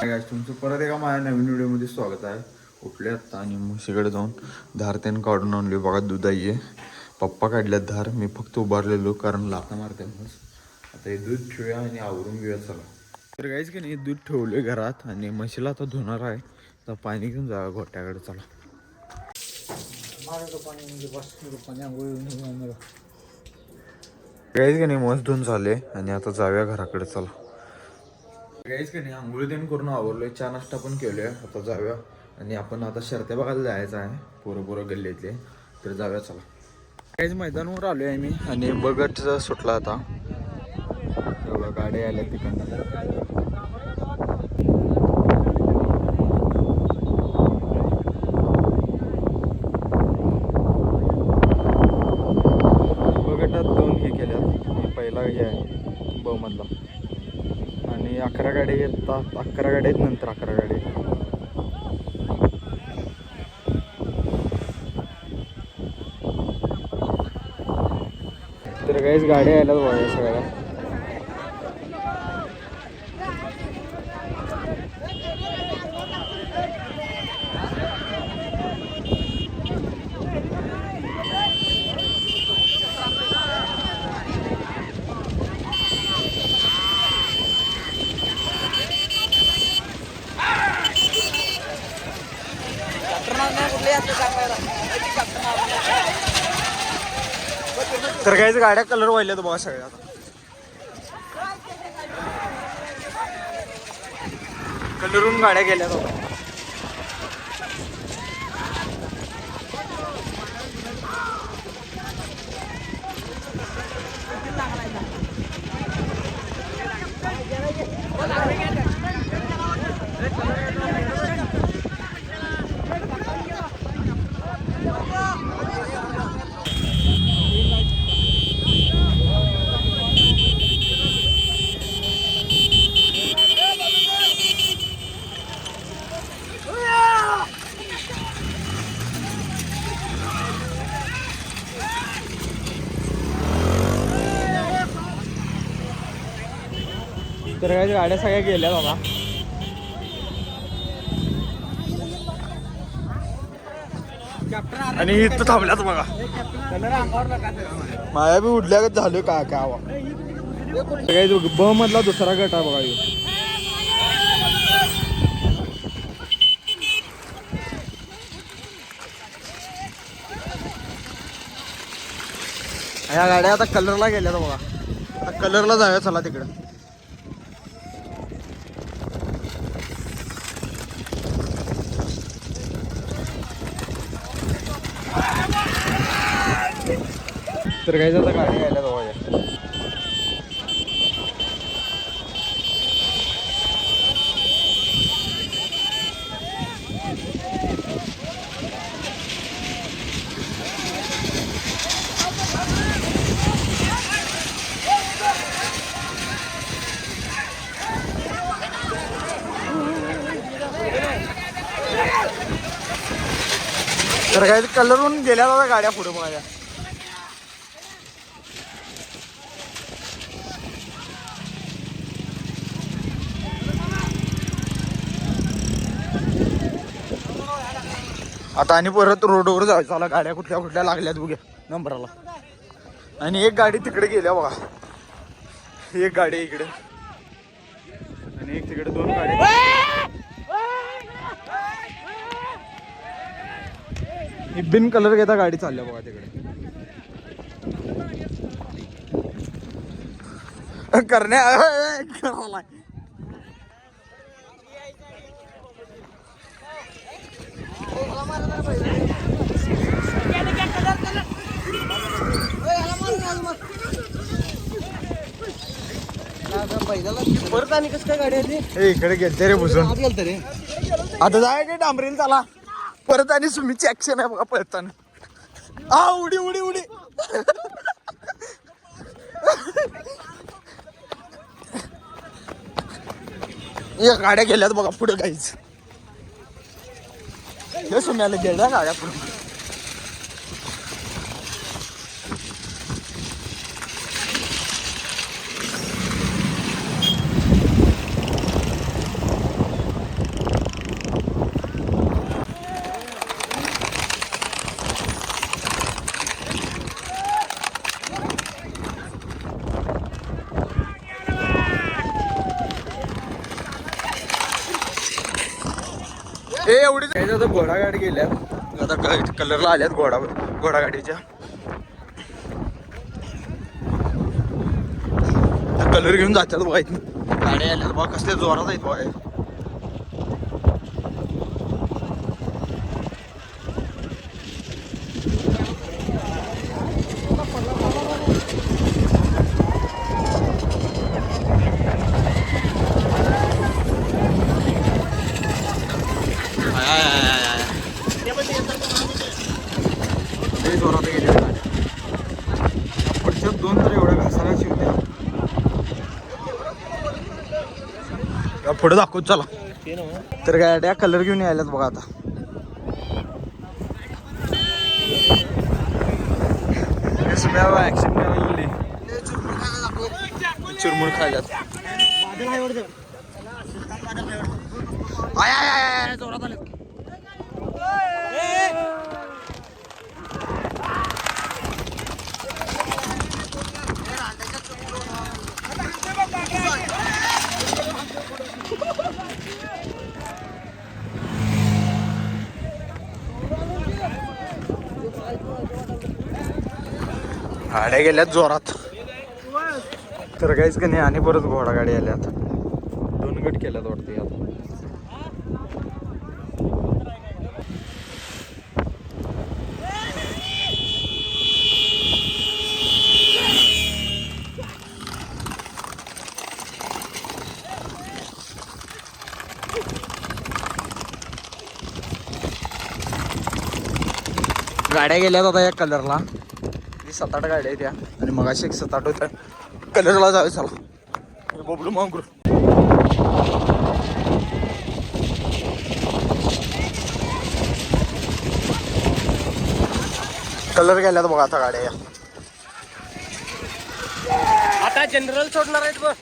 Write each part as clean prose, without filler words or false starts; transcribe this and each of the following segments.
तुमचं परत एका माझ्या नवीन व्हिडिओमध्ये स्वागत आहे. उठले आत्ता आणि म्हशीकडे जाऊन धार त्यानं काढून आणली. बघा दुधाई आहे. पप्पा काढल्यात धार, मी फक्त उभारलेलो कारण लाथा मारते म्हस. आता हे दूध ठेवूया आणि आवरून घेऊया चला. तर काहीच की नाही, दूध ठेवले घरात आणि म्हशीला आता धुणार आहे. तर पाणी घेऊन जा गोट्याकडे चला. काहीच की नाही, मस्त धुवून झाले आणि आता जाऊया घराकडे चला. काहीच की नाही, आंघोळ देऊन करून आवरलोय, चहा नाश्ता पण केलोय. आता जाऊया आणि आपण आता शर्त्या बघायला जायचं आहे. पोरं गल्लीतले, तर जाऊया चला. काहीच मैदानावर आलोय आहे मी आणि बगट सुटला आता. एवढ्या गाड्या आल्या तिकडनं. बगटात 2 हे केल्यात. पहिला हे आहे ब मधला आणि 11 गाड्या येतात. 11 गाड्या आहेत, नंतर 11 गाड्या. तर काहीच गाड्या यायला बघा सगळ्या. तर काहीच गाड्या कलर व्हायल्यात बघा सगळ्या. कलरून गाड्या गेल्या बघा. तर काही गाड्या सगळ्या गेल्या बाबा. आणि इथं थांबल्यात बघा. माया बी उडल्या झालं काय काय काही. ब मधला दुसरा गट आहे बघा. ह्या गाड्या आता कलरला गेल्या बघा. आता कलरला जाऊया चला तिकडे. तर काही आता गाडी यायला जवळ. तर काही कलरून गेल्या दादा गाड्या पुढे माझ्या. आता आणि परत रोडवर जायचं चला. गाड्या कुठल्या कुठल्या लागल्यात बघ्या नंबराला. आणि एक गाडी तिकडे गेल्या बघा. एक गाडी इकडे आणि एक तिकडे. 2 गाड्या. बिन कलर घेता गाडी चालल्या बघा तिकडे. करण्या परत आणि कसं काय गाडी आली. इकडे गेलते रे भुसून. आता जाय काय डांबरीला चला. परत आणि सुमीची ऍक्शन आहे बघा पळताना. उडी उडी उडी. या गाड्या गेल्यात बघा पुढे काहीच. हे सुम्याला गेल्या गाड्या पुढे. आता घोडागाडी गेल्या आता कलरला आल्यात घोडागाडीच्या कलर घेऊन जातात बघा इथून गाड्या आल्या बघा कसल्या जोरात आहेत बघा जोरात गेल्या पुढच्या दोन तर एवढ्या घासायला शिवत्या पुढे दाखवत चला तर गाड्या कलर घेऊन यायलात बघा आता ऍक्शन करायला चिरमुर खायलात जोरात आले गाड्या गेल्यात जोरात तर काहीच का नाही आणि परत घोडागाडी आल्यात 2 गट केल्यात वाटते आता गाड्या गेल्यात आता या कलरला 7-8 गाड्या आहेत त्या आणि मगाशी 7-8 होत्या कलरला जावे चला बबलू मांगरू कलर गेल्यात बघा आता गाड्या आता जनरल सोडणार आहेत बघ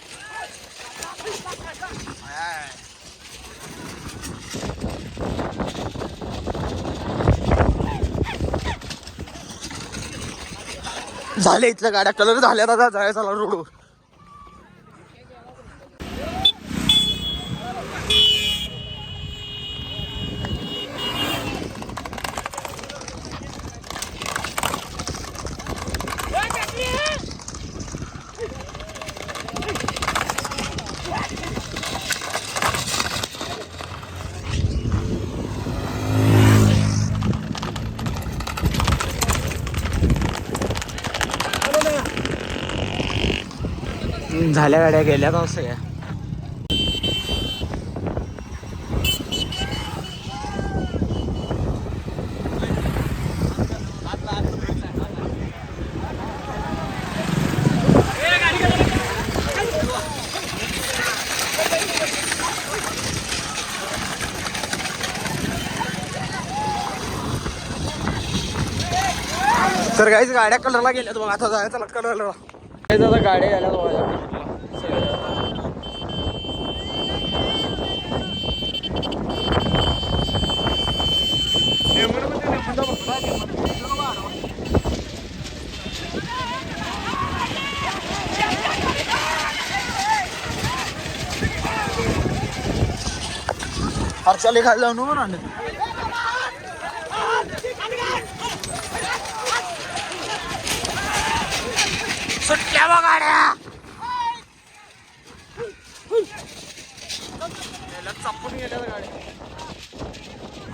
झाले इथल्या गाड्या कलर झाल्या आता जायचं चला रोडवर झाल्या गाड्या गेल्या तर सगळ्या तर काहीच गाड्या कलरला गेल्यात बघा आता जायचं कलरला आता गाड्या गेल्या हर्षाले खायला जाऊ नको ना सुटल्या बघ गाड्या चापून गेल्या गाड्या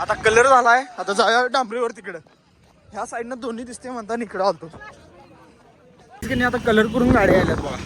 आता कलर झालाय आता जाऊया डांबरीवर तिकडं ह्या साईडनं दोन्ही दिसते म्हणता इकडं आलतो आता कलर करून गाड्या आल्यात बघा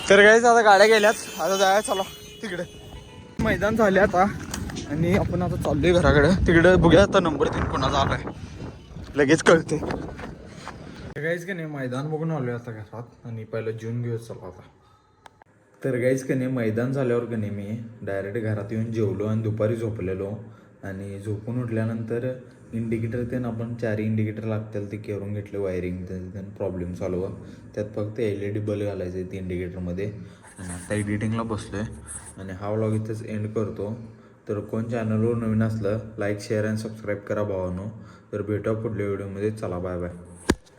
तर काहीच आता गाड्या गेल्यात आता जायला चला तिकडे मैदान झाले आता आणि आपण आता चाललोय घराकडे तिकडे बघूया आता नंबर 3 कोणाचा आलाय लगेच कळते काहीच का नाही मैदान बघून आलोय आता घरात आणि पहिलं जेवून घेऊ चला आता तर काहीच का नाही मैदान झाल्यावर का नाही मी डायरेक्ट घरात येऊन जेवलो आणि दुपारी झोपलेलो आणि झोपून उठल्यानंतर इंडिकेटर ते आपण 4 इंडिकेटर लागतील ते करून घेतले वायरिंग त्यानं प्रॉब्लेम सॉल्व. त्यात फक्त LED बल्ब घालायचे आहेत इंडिकेटरमध्ये. आणि आता एडिटिंगला बसलो आहे आणि हा व्लॉग इथंच एंड करतो. तर कोण चॅनलवर नवीन असलं लाईक शेअर आणि सबस्क्राईब करा भावानो. तर भेटूया पुढल्या व्हिडिओमध्ये. चला बाय बाय.